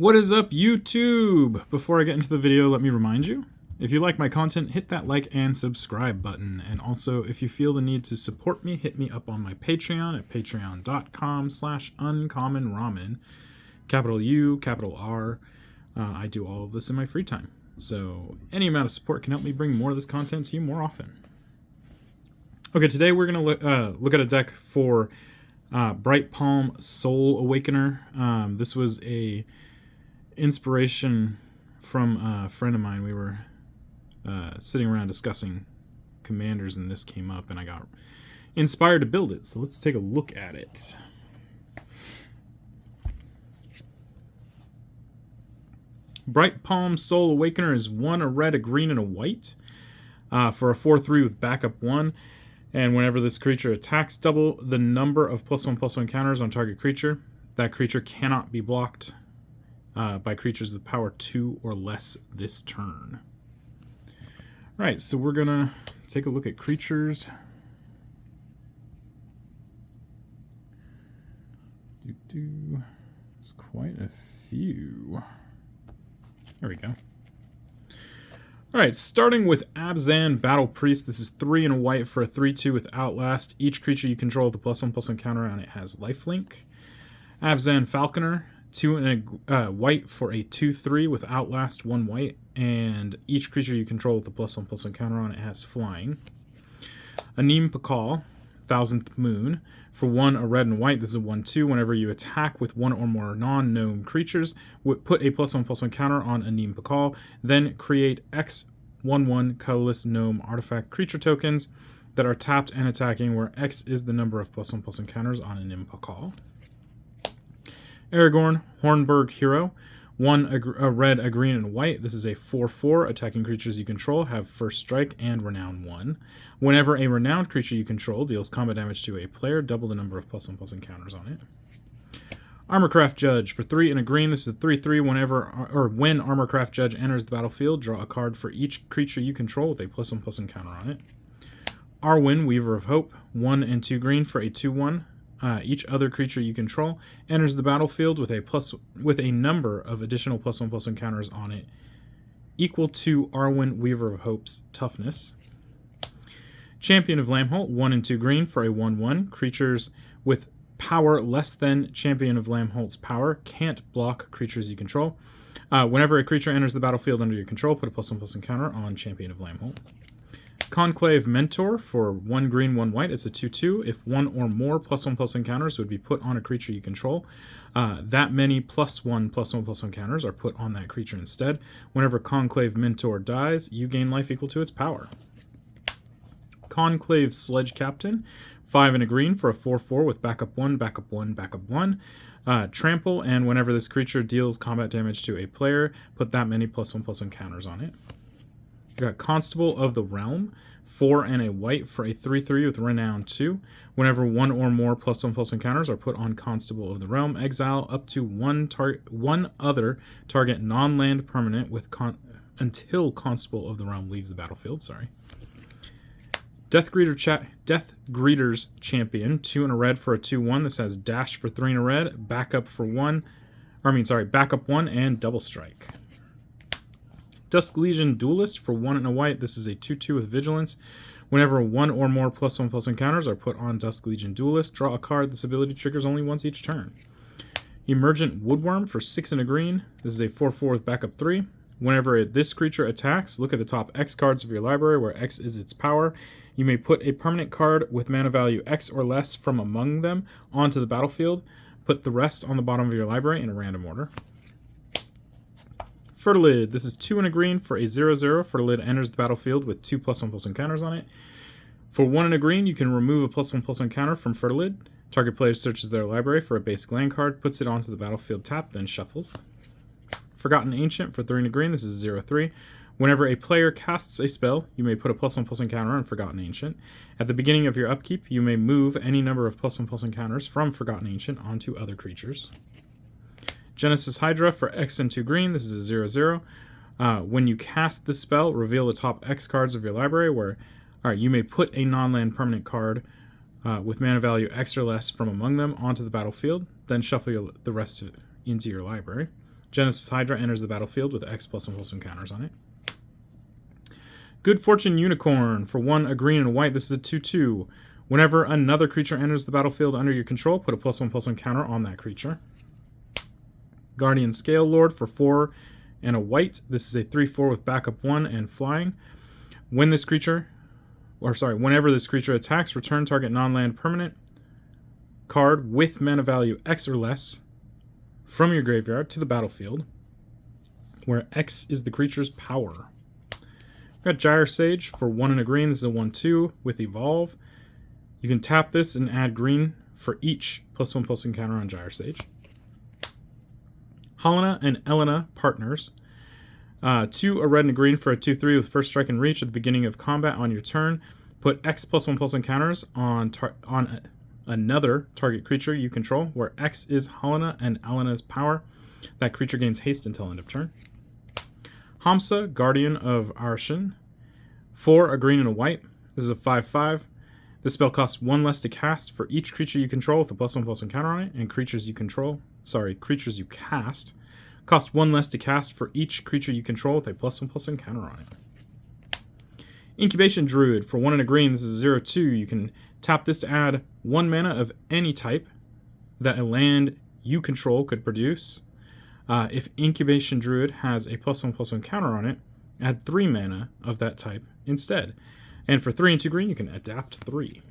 What is up, YouTube? Before I get into the video, let me remind you, if you like my content, hit that like and subscribe button. And also, if you feel the need to support me, hit me up on my Patreon at patreon.com/uncommonramen. Capital U, capital R. I do all of this in my free time. So any amount of support can help me bring more of this content to you more often. Okay, today we're going to look at a deck for Bright Palm Soul Awakener. This was a inspiration from a friend of mine. We were sitting around discussing commanders and this came up and I got inspired to build it. So let's take a look at it. Bright Palm Soul Awakener is 1 a red, a green, and a white for a 4/3 with backup 1. And whenever this creature attacks, double the number of +1/+1 counters on target creature. That creature cannot be blocked by creatures with power 2 or less this turn. Right, so we're going to take a look at creatures. It's quite a few. There we go. Alright, starting with Abzan Battle Priest. This is 3 and a white for a 3/2 with Outlast. Each creature you control with a +1/+1 counter on it has lifelink. Abzan Falconer, 2 and a white for a 2/3 with Outlast, 1 white. And each creature you control with a +1/+1 counter on it has flying. Anim Pakal, 1000th Moon, for 1 a red and white. This is a 1/2. Whenever you attack with 1 or more non-gnome creatures, put a +1/+1 counter on Anim Pakal. Then create X 1/1 colorless gnome artifact creature tokens that are tapped and attacking, where X is the number of +1/+1 counters on Anim Pakal. Aragorn, Hornburg Hero, 1 a red, a green, and a white. This is a 4/4. Attacking creatures you control have first strike and renown 1. Whenever a renowned creature you control deals combat damage to a player, double the number of +1/+1 counters on it. Armorcraft Judge for 3 and a green. This is a 3/3. When Armorcraft Judge enters the battlefield, draw a card for each creature you control with a +1/+1 counter on it. Arwen, Weaver of Hope, 1 and 2 green for a 2/1. Each other creature you control enters the battlefield with a number of additional +1/+1 counters on it equal to Arwen, Weaver of Hope's toughness. Champion of Lambholt, 1 and 2 green for a 1/1. Creatures with power less than Champion of Lambholt's power can't block creatures you control. Whenever a creature enters the battlefield under your control, put a +1/+1 counter on Champion of Lambholt. Conclave Mentor for 1 green, 1 white. It's a 2/2. If 1 or more +1/+1 counters would be put on a creature you control, that many +1 +1/+1 counters are put on that creature instead. Whenever Conclave Mentor dies, you gain life equal to its power. Conclave Sledge Captain, 5 and a green for a 4/4 with backup 1, backup 1, backup 1. Trample, and whenever this creature deals combat damage to a player, put that many +1/+1 counters on it. We got Constable of the Realm, 4 and a white for a 3/3 with Renown 2. Whenever 1 or more +1/+1 counters are put on Constable of the Realm, exile up to one other target non-land permanent with until Constable of the Realm leaves the battlefield. Death Greeter's Champion, 2 and a red for a 2/1. This has dash for 3 and a red, backup 1 and double strike. Dusk Legion Duelist for 1 and a white. This is a 2/2 with Vigilance. Whenever 1 or more +1/+1 counters are put on Dusk Legion Duelist, draw a card. This ability triggers only once each turn. Emergent Woodworm for 6 and a green. This is a 4/4 with backup 3. Whenever this creature attacks, look at the top X cards of your library, where X is its power. You may put a permanent card with mana value X or less from among them onto the battlefield. Put the rest on the bottom of your library in a random order. Fertilid. This is 2 and a green for a 0/0. Fertilid enters the battlefield with 2 +1/+1 counters on it. For 1 and a green, you can remove a +1/+1 counter from Fertilid. Target player searches their library for a basic land card, puts it onto the battlefield tapped, then shuffles. Forgotten Ancient for 3 and a green. This is 0/3. Whenever a player casts a spell, you may put a +1/+1 counter on Forgotten Ancient. At the beginning of your upkeep, you may move any number of +1/+1 counters from Forgotten Ancient onto other creatures. Genesis Hydra for X and 2 green. This is a 0/0. When you cast this spell, reveal the top X cards of your library, where you may put a non-land permanent card with mana value X or less from among them onto the battlefield, then shuffle the rest into your library. Genesis Hydra enters the battlefield with X+1/+1 counters on it. Good Fortune Unicorn. For 1, a green and a white, this is a 2/2. Whenever another creature enters the battlefield under your control, put a +1/+1 counter on that creature. Guardian Scale Lord. For 4 and a white, this is a 3/4 with backup 1 and flying. Whenever this creature attacks, return target non-land permanent card with mana value X or less from your graveyard to the battlefield, where X is the creature's power. We've got Gyre Sage. For 1 and a green, this is a 1/2 with Evolve. You can tap this and add green for each +1/+1 counter on Gyre Sage. Helena and Elena Partners. 2, a red and a green for a 2/3 with first strike and reach at the beginning of combat on your turn. Put X +1/+1 counters on another target creature you control, where X is Helena and Elena's power. That creature gains haste until end of turn. Hamsa, Guardian of Arshan. 4, a green and a white. This is a 5/5. This spell costs 1 less to cast for each creature you control with a +1/+1 counter on it, and creatures you cast cost 1 less to cast for each creature you control with a +1/+1 counter on it. Incubation Druid. For 1 and a green, this is 0/2. You can tap this to add 1 mana of any type that a land you control could produce. If Incubation Druid has a +1/+1 counter on it, add 3 mana of that type instead. And for 3 and 2 green, you can adapt 3.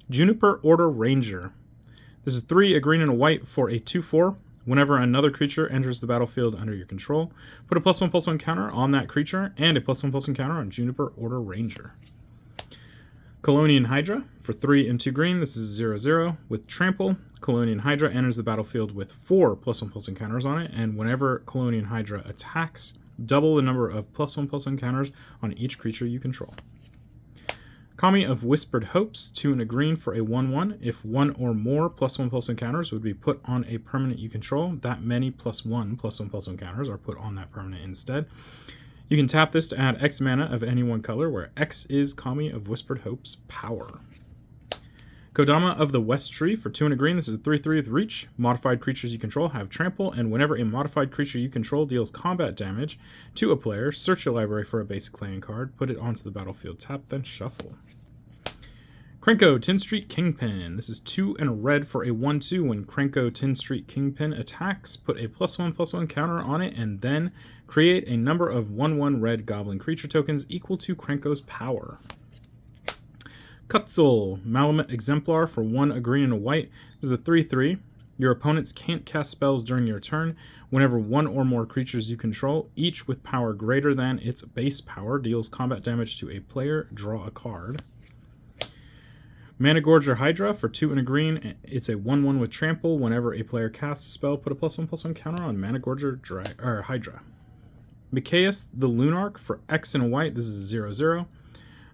Juniper Order Ranger. This is 3, a green and a white for a 2/4. Whenever another creature enters the battlefield under your control, put a +1/+1 counter on that creature and a +1/+1 counter on Juniper Order Ranger. Colonian Hydra. For 3 and 2 green, this is 0/0 with Trample. Colonian Hydra enters the battlefield with 4 +1/+1 counters on it, and whenever Colonian Hydra attacks, double the number of +1/+1 counters on each creature you control. Kami of Whispered Hopes. 2 and a green for a 1/1. If 1 or more +1/+1 counters would be put on a permanent you control, that many +1/+1 counters are put on that permanent instead. You can tap this to add X mana of any one color, where X is Kami of Whispered Hope's power. Kodama of the West Tree. For 2 and a green, this is a 3/3 with reach. Modified creatures you control have trample, and whenever a modified creature you control deals combat damage to a player, search your library for a basic landing card, put it onto the battlefield, tap, then shuffle. Krenko, Tin Street Kingpin. This is 2 and a red for a 1/2. When Krenko, Tin Street Kingpin attacks, put a +1/+1 counter on it, and then create a number of 1/1 red goblin creature tokens equal to Krenko's power. Kutzel, Malamut Exemplar. For 1, a green and a white. This is a 3/3. Your opponents can't cast spells during your turn. Whenever 1 or more creatures you control, each with power greater than its base power, deals combat damage to a player, draw a card. Managorger Hydra. For 2 and a green, it's a 1/1 with trample. Whenever a player casts a spell, put a +1/+1 counter on Managorger Hydra. Mikaeus the Lunarch. For X and a white, this is 0/0.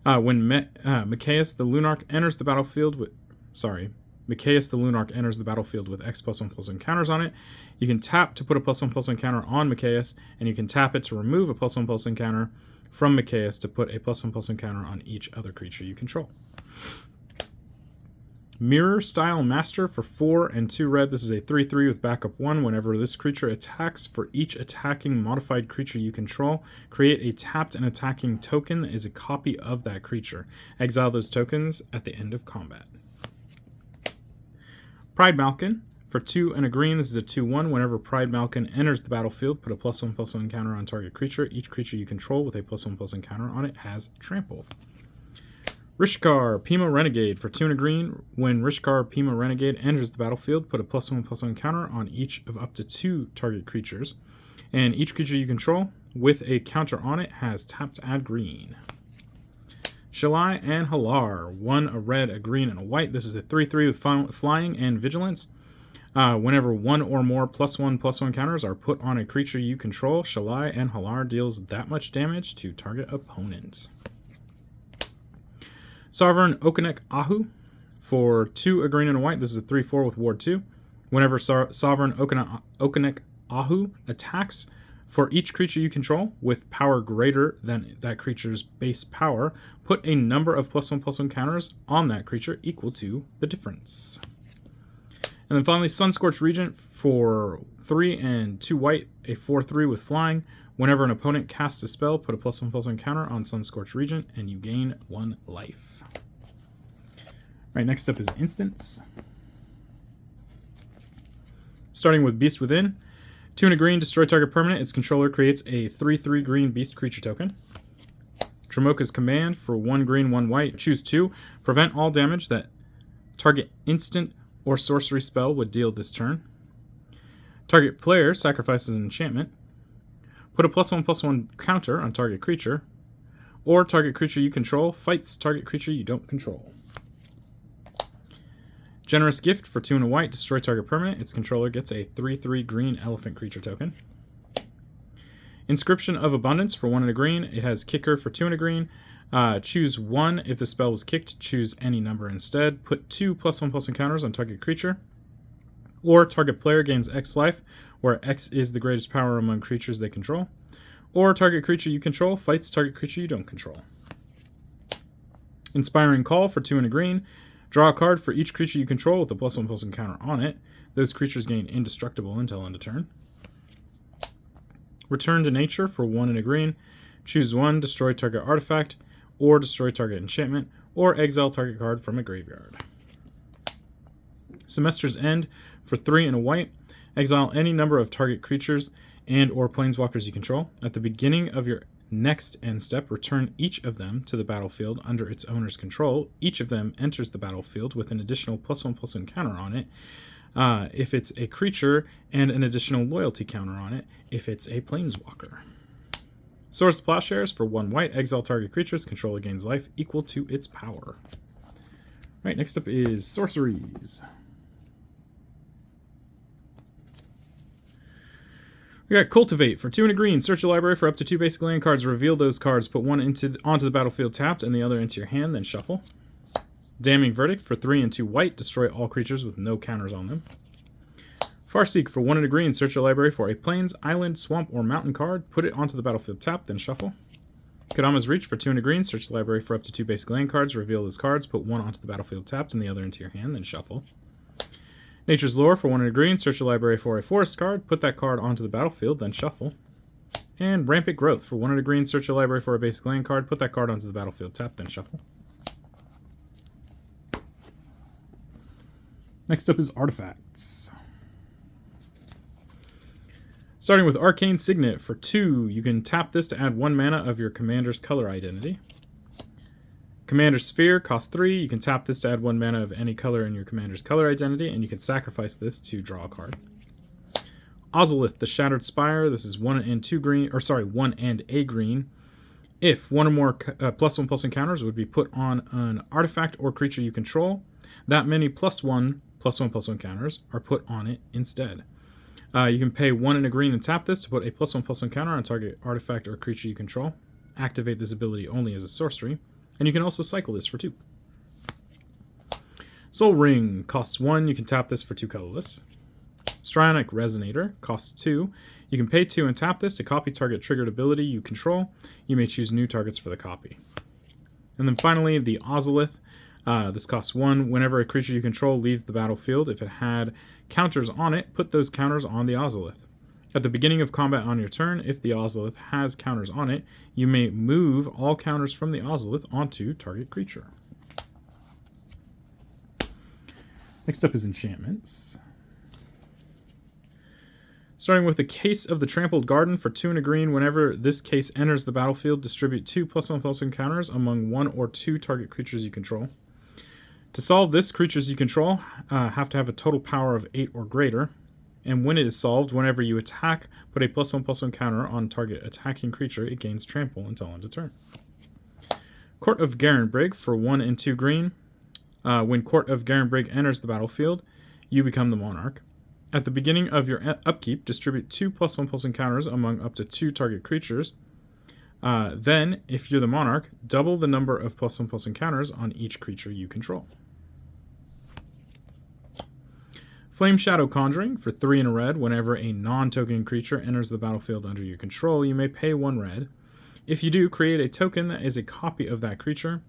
When Mikaeus the Lunarch enters the battlefield with X +1/+1 counters on it, you can tap to put a +1/+1 counter on Mikaeus, and you can tap it to remove a +1/+1 counter from Mikaeus to put a +1/+1 counter on each other creature you control. Mirror Style Master. For 4 and 2 red, this is a 3/3 with backup 1. Whenever this creature attacks, for each attacking modified creature you control, create a tapped and attacking token that is a copy of that creature. Exile those tokens at the end of combat. Pride Malkin. For 2 and a green, this is a 2/1. Whenever Pride Malkin enters the battlefield, put a +1/+1 counter on target creature. Each creature you control with a +1/+1 counter on it has trample. Rishkar, Pima Renegade. For 2 and a green, when Rishkar, Pima Renegade enters the battlefield, put a +1/+1 counter on each of up to 2 target creatures. And each creature you control with a counter on it has tap to add green. Shalai and Halar. 1, a red, a green, and a white. This is a 3/3 with flying and vigilance. Whenever 1 or more +1/+1 counters are put on a creature you control, Shalai and Halar deals that much damage to target opponent. Sovereign Okonek Ahu. For 2, a green and a white, this is a 3/4 with Ward 2. Whenever Sovereign Okonek Ahu attacks, for each creature you control with power greater than that creature's base power, put a number of +1/+1 counters on that creature equal to the difference. And then finally, Sunscorched Regent. For 3 and 2 white, a 4/3 with flying. Whenever an opponent casts a spell, put a +1/+1 counter on Sunscorched Regent, and you gain 1 life. Right, next up is instants. Starting with Beast Within. 2 and a green, destroy target permanent. Its controller creates a 3/3 green beast creature token. Dromoka's Command. For 1 green, 1 white, choose 2. Prevent all damage that target instant or sorcery spell would deal this turn. Target player sacrifices an enchantment. Put a +1/+1 counter on target creature. Or target creature you control fights target creature you don't control. Generous Gift. For 2 and a white, destroy target permanent. Its controller gets a 3/3 green elephant creature token. Inscription of Abundance. For 1 and a green, it has Kicker. For 2 and a green, choose 1. If the spell was kicked, choose any number instead. Put 2 +1/+1 counters on target creature. Or target player gains X life, where X is the greatest power among creatures they control. Or target creature you control fights target creature you don't control. Inspiring Call. For 2 and a green, draw a card for each creature you control with a +1/+1 counter on it. Those creatures gain indestructible until end of turn. Return to Nature. For 1 and a green, choose 1, destroy target artifact, or destroy target enchantment, or exile target card from a graveyard. Semester's End. For 3 and a white, exile any number of target creatures and or planeswalkers you control. At the beginning of your next end step, return each of them to the battlefield under its owner's control. Each of them enters the battlefield with an additional +1/+1 counter on it if it's a creature, and an additional loyalty counter on it if it's a planeswalker. Swords to Plowshares. For 1 white, exile target creature's controller gains life equal to its power. Right, next up is sorceries. We got Cultivate. For 2 and a green, search your library for up to 2 basic land cards. Reveal those cards. Put 1 onto the battlefield tapped and the other into your hand, then shuffle. Damning Verdict. For 3 and 2 white, destroy all creatures with no counters on them. Farseek. For 1 and a green, search your library for a plains, island, swamp, or mountain card. Put it onto the battlefield tapped, then shuffle. Kodama's Reach. For 2 and a green, search the library for up to 2 basic land cards. Reveal those cards. Put 1 onto the battlefield tapped and the other into your hand, then shuffle. Nature's Lore. For 1 and a green, search your library for a forest card. Put that card onto the battlefield, then shuffle. And Rampant Growth. For 1 and a green, search your library for a basic land card. Put that card onto the battlefield, tap, then shuffle. Next up is Artifacts. Starting with Arcane Signet. For 2, you can tap this to add 1 mana of your commander's color identity. Commander's Sphere costs 3. You can tap this to add 1 mana of any color in your commander's color identity, and you can sacrifice this to draw a card. Ozolith, the Shattered Spire. This is 1 and 2 green, or sorry, 1 and a green. If 1 or more +1/+1 counters would be put on an artifact or creature you control, that many +1/+1 counters are put on it instead. You can pay 1 and a green and tap this to put a +1/+1 counter on target artifact or creature you control. Activate this ability only as a sorcery. And you can also cycle this for 2. Soul Ring costs 1. You can tap this for 2 colorless. Strionic Resonator costs 2. You can pay 2 and tap this to copy target triggered ability you control. You may choose new targets for the copy. And then finally, the Ozolith. This costs 1. Whenever a creature you control leaves the battlefield, if it had counters on it, put those counters on the Ozolith. At the beginning of combat on your turn, if the Ozolith has counters on it, you may move all counters from the Ozolith onto target creature. Next up is enchantments. Starting with the Case of the Trampled Garden. For 2 and a green, whenever this case enters the battlefield, distribute 2 +1/+1 counters among 1 or 2 target creatures you control. To solve this, creatures you control have to have a total power of 8 or greater. And when it is solved, whenever you attack, put a +1/+1 counter on target attacking creature. It gains trample until end of turn. Court of Garenbrig. For 1 and 2 green. When Court of Garenbrig enters the battlefield, you become the monarch. At the beginning of your upkeep, distribute 2 +1/+1 counters among up to 2 target creatures. Then, if you're the monarch, double the number of +1/+1 counters on each creature you control. Flame Shadow Conjuring. For 3 and a red, whenever a non-token creature enters the battlefield under your control, you may pay 1 red. If you do, create a token that is a copy of that creature.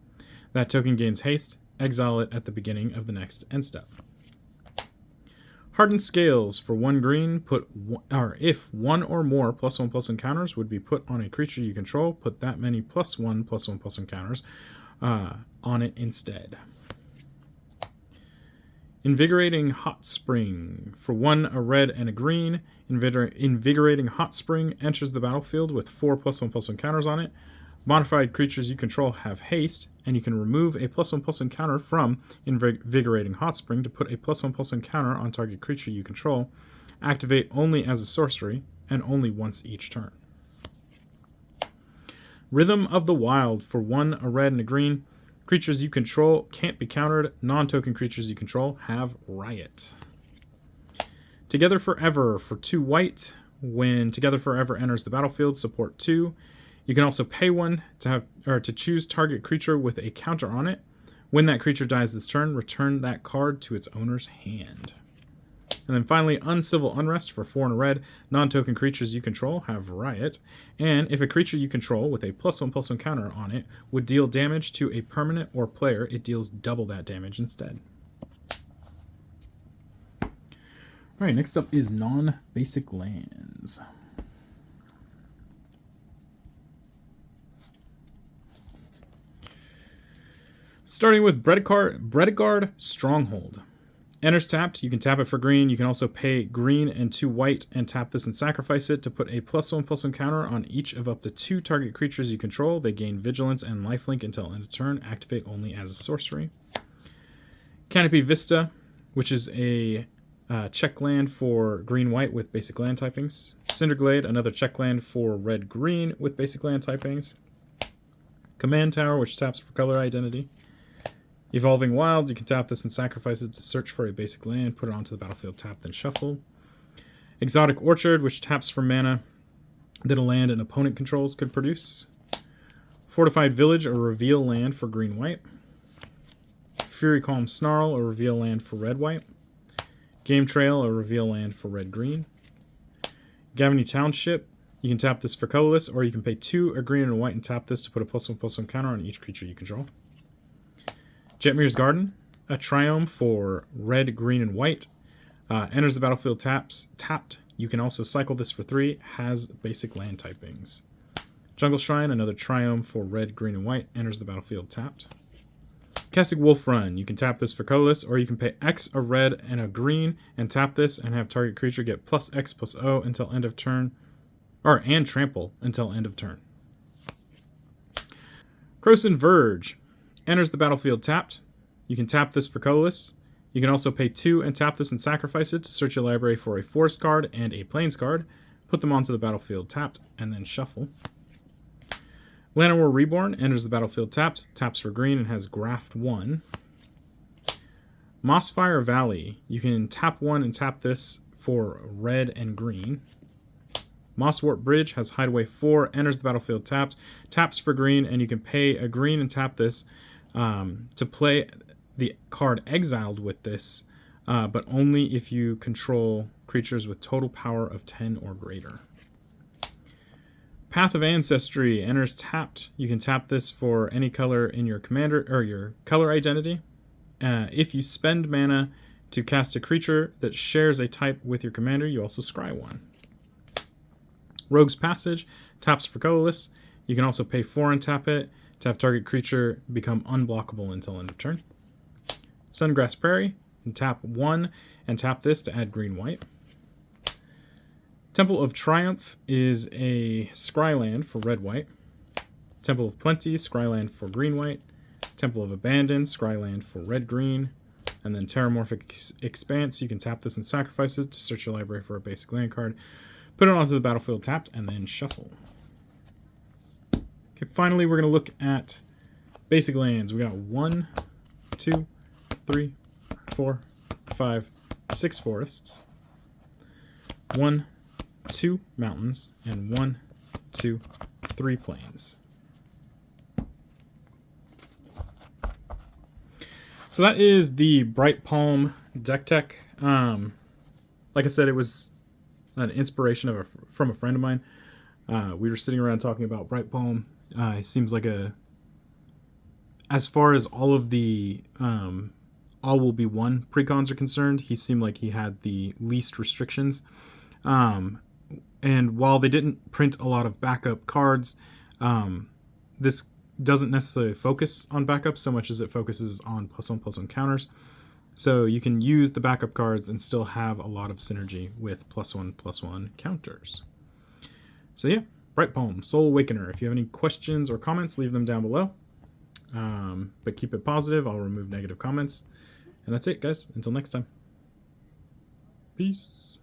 That token gains haste. Exile it at the beginning of the next end step. Hardened Scales for 1 green. If one or more +1/+1 counters would be put on a creature you control, put that many +1/+1/+1 counters on it instead. Invigorating Hot Spring. For 1, a red and a green. Invigorating Hot Spring enters the battlefield with 4 +1/+1 counters on it. Modified creatures you control have haste, and you can remove a +1/+1 counter from Invigorating Hot Spring to put a +1/+1 counter on target creature you control. Activate only as a sorcery, and only once each turn. Rhythm of the Wild. For 1, a red and a green. Creatures you control can't be countered. Non-token creatures you control have Riot. Together Forever. For 2 white. When Together Forever enters the battlefield, support 2. You can also pay 1 to choose target creature with a counter on it. When that creature dies this turn, return that card to its owner's hand. And then finally, Uncivil Unrest. For 4 and a red. Non-token creatures you control have Riot. And if a creature you control with a +1/+1 counter on it would deal damage to a permanent or player, it deals double that damage instead. Alright, next up is non-basic lands. Starting with Bredegard Stronghold. Enters tapped. You can tap it for green. You can also pay green and 2 white and tap this and sacrifice it to put a +1/+1 counter on each of up to 2 target creatures you control. They gain vigilance and lifelink until end of turn. Activate only as a sorcery. Canopy Vista, which is a check land for green-white with basic land typings. Cinderglade, another check land for red-green with basic land typings. Command Tower, which taps for color identity. Evolving Wilds, you can tap this and sacrifice it to search for a basic land, put it onto the battlefield, tap, then shuffle. Exotic Orchard, which taps for mana that a land an opponent controls could produce. Fortified Village, a reveal land for green-white. Fury Calm Snarl, a reveal land for red-white. Game Trail, a reveal land for red-green. Gavany Township, you can tap this for colorless, or you can pay 2, a green and a white, and tap this to put a +1/+1 counter on each creature you control. Jetmir's Garden, a Triome for red, green, and white. Enters the battlefield tapped. You can also cycle this for 3, has basic land typings. Jungle Shrine, another Triome for red, green, and white. Enters the battlefield tapped. Kessig Wolf Run, you can tap this for colorless, or you can pay X, a red, and a green, and tap this and have target creature get +X/+O until end of turn, and trample until end of turn. Croson Verge. Enters the battlefield tapped. You can tap this for colorless. You can also pay 2 and tap this and sacrifice it to search your library for a forest card and a plains card. Put them onto the battlefield tapped, and then shuffle. Llanowar Reborn enters the battlefield tapped. Taps for green and has Graft 1. Mossfire Valley. You can tap 1 and tap this for red and green. Mosswort Bridge has Hideaway 4. Enters the battlefield tapped. Taps for green, and you can pay a green and tap this to play the card Exiled with this, but only if you control creatures with total power of 10 or greater. Path of Ancestry enters tapped. You can tap this for any color in your commander or your color identity. If you spend mana to cast a creature that shares a type with your commander, you also scry 1. Rogue's Passage taps for colorless. You can also pay 4 and tap it to have target creature become unblockable until end of turn. Sungrass Prairie, and tap 1 and tap this to add green-white. Temple of Triumph is a scryland for red-white. Temple of Plenty, scryland for green-white. Temple of Abandon, scryland for red-green. And then Terramorphic Expanse, you can tap this and sacrifice it to search your library for a basic land card. Put it onto the battlefield tapped, and then shuffle. Okay, finally, we're going to look at basic lands. We got 1, 2, 3, 4, 5, 6 forests. 1, 2 mountains, and 1, 2, 3 plains. So that is the Bright Palm deck tech. Like I said, it was an inspiration from a friend of mine. We were sitting around talking about Bright Palm. It seems like as far as all of the all will be one precons are concerned, he seemed like he had the least restrictions. And while they didn't print a lot of backup cards, this doesn't necessarily focus on backups so much as it focuses on +1/+1 counters. So you can use the backup cards and still have a lot of synergy with +1/+1 counters. So yeah, Bright Palm, Soul Awakener. If you have any questions or comments, leave them down below. But keep it positive. I'll remove negative comments. And that's it, guys. Until next time. Peace.